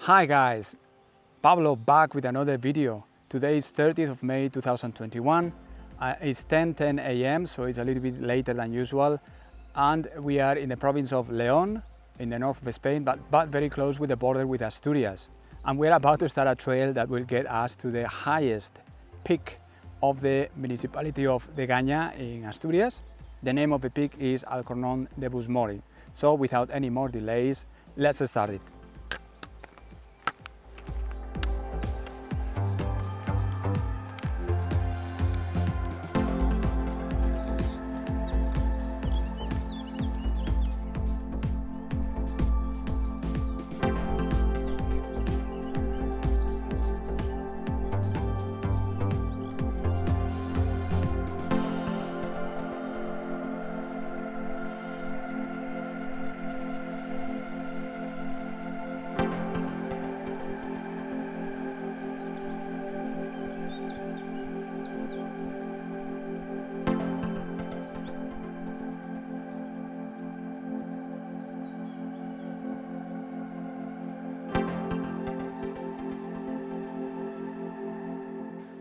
Hi guys, Pablo back with another video. Today is 30th of May 2021. It's 10:10 a.m. so it's a little bit later than usual, and we are in the province of León in the north of Spain, but very close with the border with Asturias. And we're about to start a trail that will get us to the highest peak of the municipality of Degaña in Asturias. The name of the peak is Alcornón de Busmori. So without any more delays, let's start it.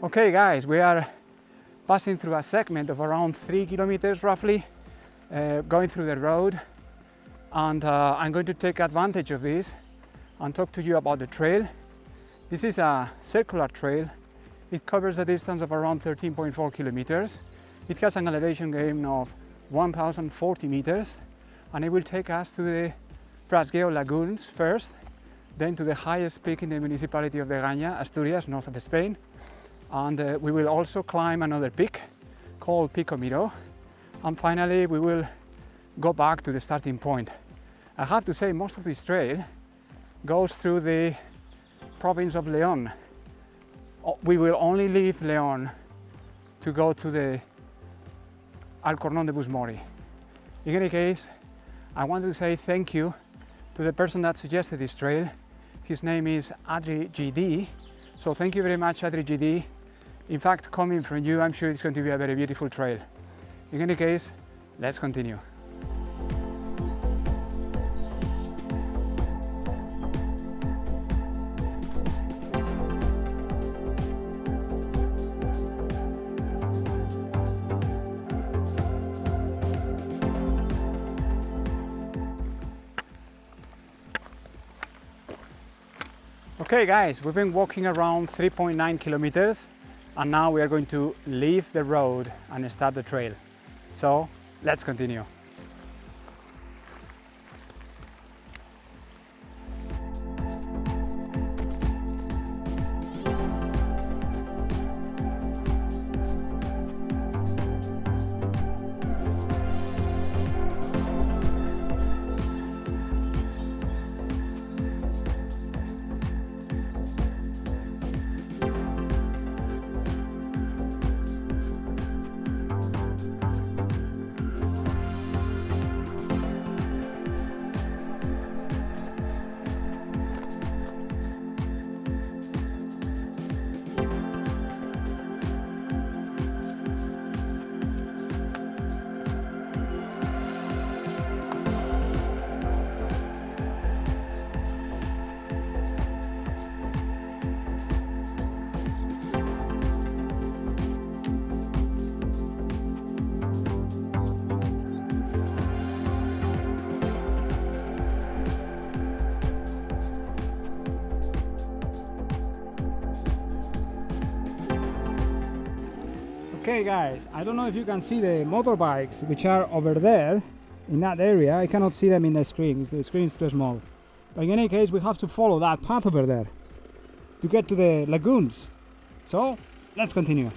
Okay guys, we are passing through a segment of around 3 kilometers roughly, going through the road, and I'm going to take advantage of this and talk to you about the trail. This is a circular trail. It covers a distance of around 13.4 kilometers. It has an elevation gain of 1040 meters, and it will take us to the Prasgueo lagoons first, then to the highest peak in the municipality of Degaña, Asturias, north of Spain. And we will also climb another peak called Pico Miró, and finally we will go back to the starting point. I have to say, most of this trail goes through the province of León. We will only leave León to go to the Alcornón de Busmori. In any case, I want to say thank you to the person that suggested this trail. His name is Adri GD, so thank you very much, Adri GD. In fact, coming from you, I'm sure it's going to be a very beautiful trail. In any case, let's continue. Okay guys, we've been walking around 3.9 kilometers. And now we are going to leave the road and start the trail. So let's continue. Okay guys, I don't know if you can see the motorbikes which are over there in that area. I cannot see them in the screen, the screen is too small. But in any case, we have to follow that path over there to get to the lagoons. So let's continue.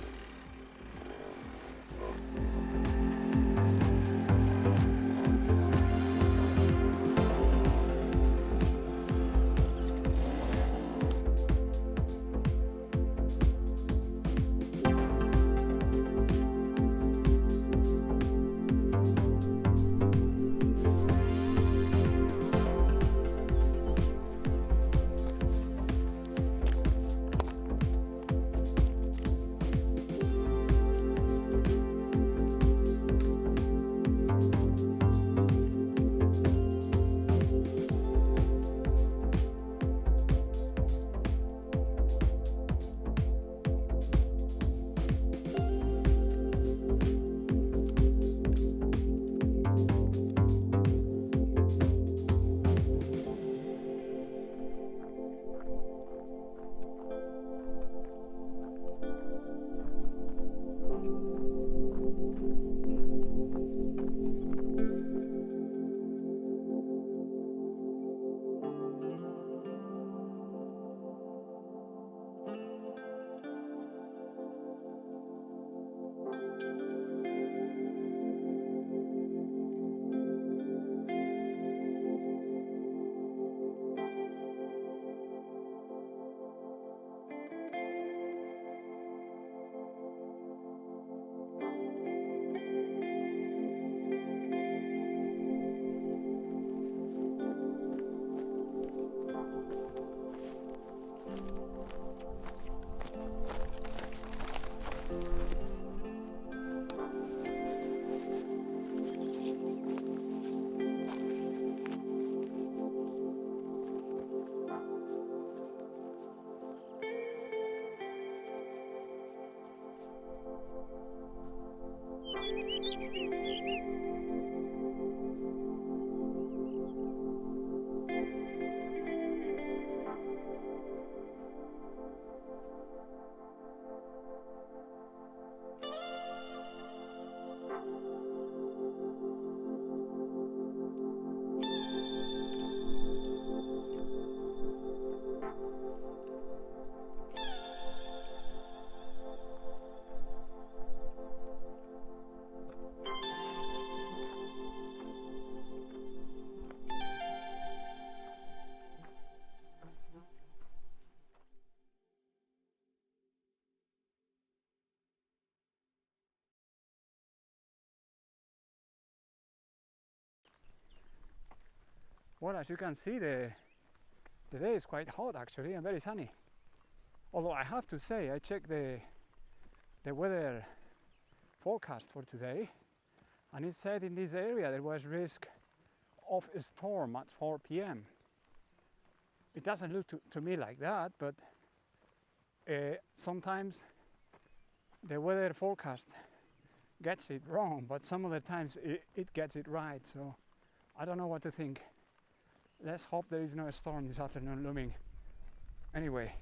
Well, as you can see, the day is quite hot actually and very sunny. Although I have to say, I checked the weather forecast for today, and it said in this area there was risk of a storm at 4 p.m. It doesn't look to me like that, but sometimes the weather forecast gets it wrong, but some other times it gets it right, so I don't know what to think. Let's hope there is no storm this afternoon looming. Anyway.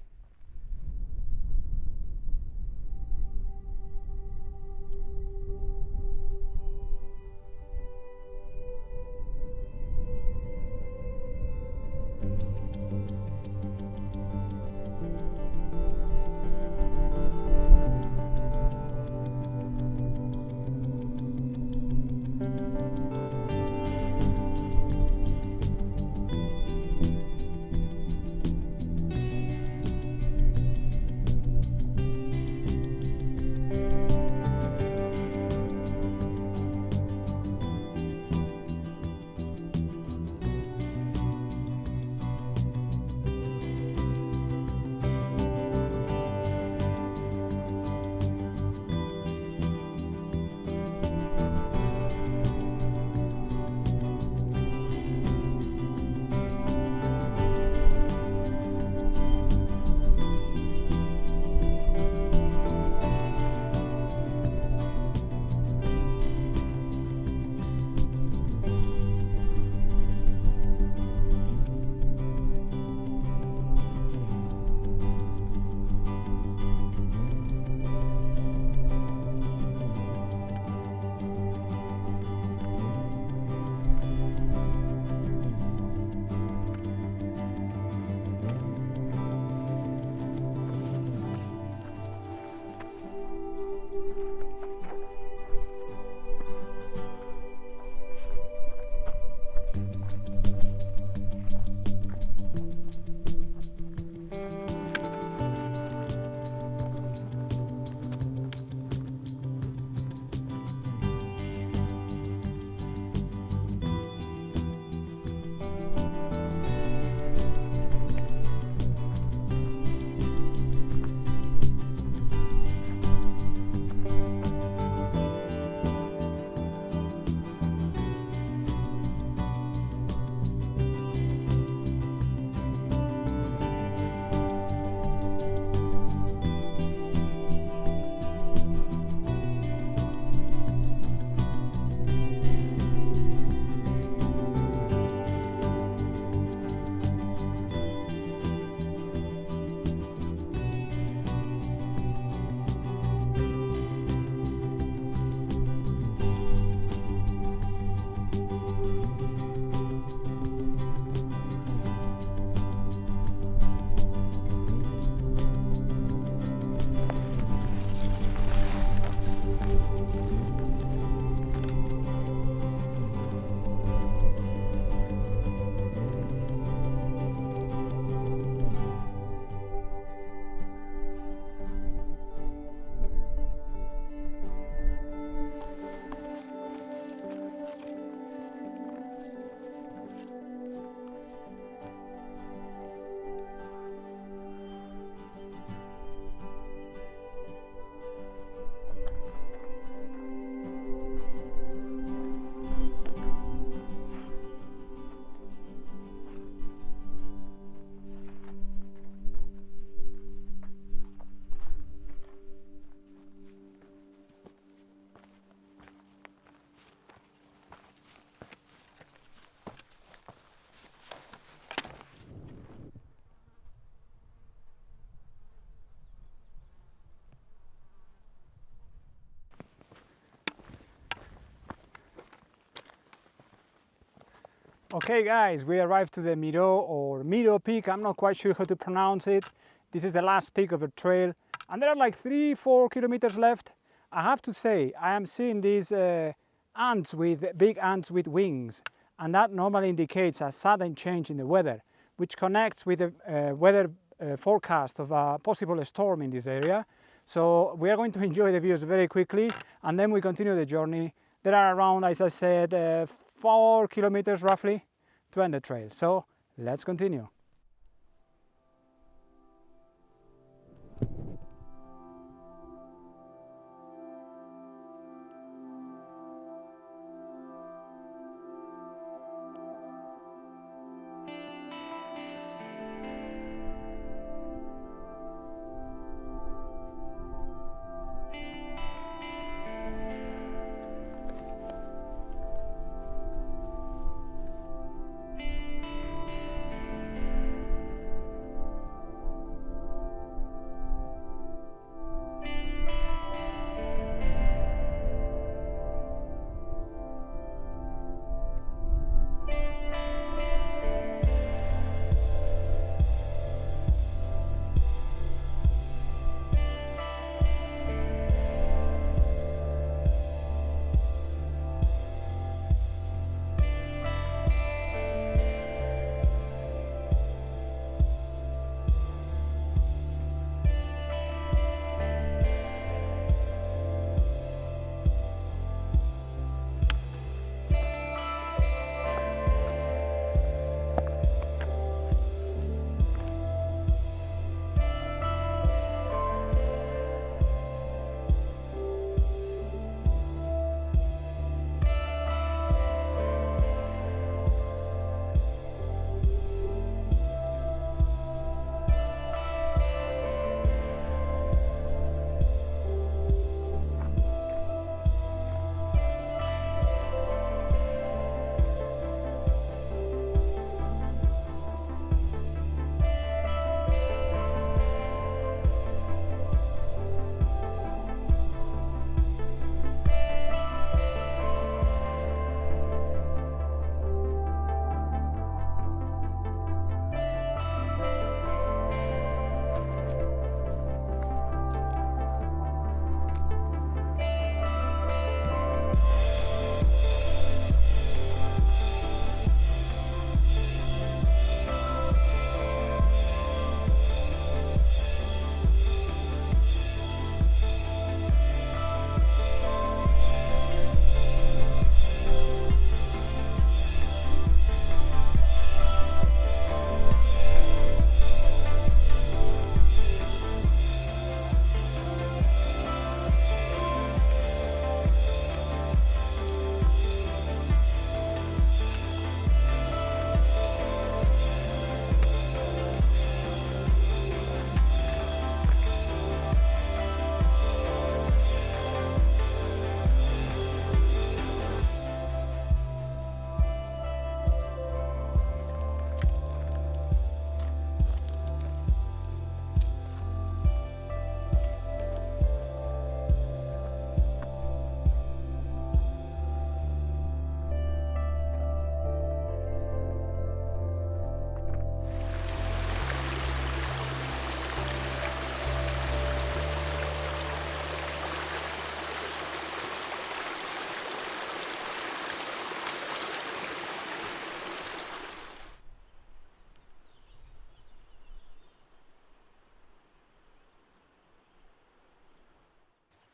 Okay guys, we arrived to the Miro peak. I'm not quite sure how to pronounce it. This is the last peak of the trail and there are like 3-4 kilometers left. I have to say, I am seeing these big ants with wings, and that normally indicates a sudden change in the weather, which connects with the weather forecast of a possible storm in this area. So we are going to enjoy the views very quickly and then we continue the journey. There are around, as I said, 4 kilometers roughly to end the trail. So let's continue.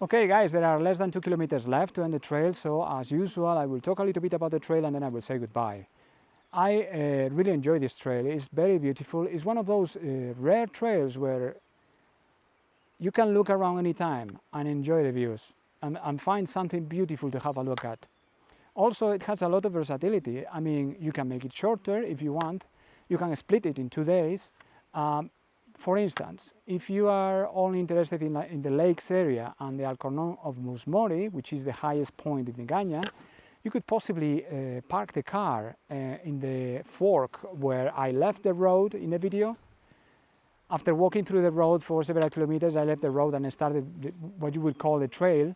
Okay guys, there are less than 2 kilometers left to end the trail, so as usual I will talk a little bit about the trail and then I will say goodbye. I really enjoy this trail. It's very beautiful. It's one of those rare trails where you can look around anytime and enjoy the views and find something beautiful to have a look at. Also, it has a lot of versatility. I mean, you can make it shorter if you want. You can split it in 2 days. For instance, if you are only interested in the lakes area and the Alcornón of Busmori, which is the highest point in Degaña, you could possibly park the car in the fork where I left the road in the video. After walking through the road for several kilometers, I left the road and started what you would call the trail.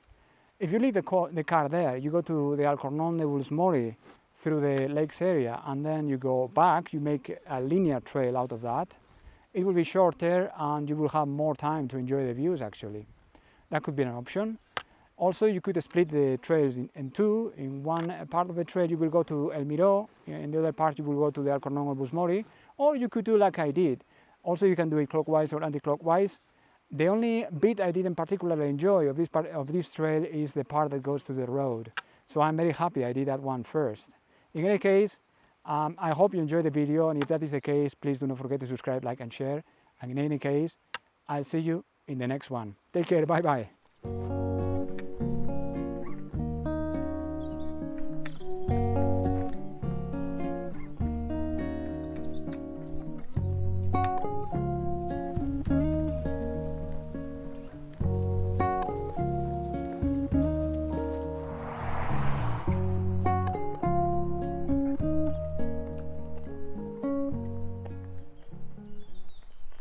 If you leave the car there, you go to the Alcornón de Busmori through the lakes area, and then you go back, you make a linear trail out of that. It will be shorter and you will have more time to enjoy the views actually. That could be an option. Also, you could split the trails in two. In one part of the trail you will go to El Miró, in the other part you will go to the Alcornón de Busmori, or you could do like I did. Also, you can do it clockwise or anti-clockwise. The only bit I didn't particularly enjoy of this part of this trail is the part that goes to the road. So I'm very happy I did that one first. In any case, I hope you enjoyed the video, and if that is the case, please do not forget to subscribe, like and share. And in any case, I'll see you in the next one. Take care, bye bye.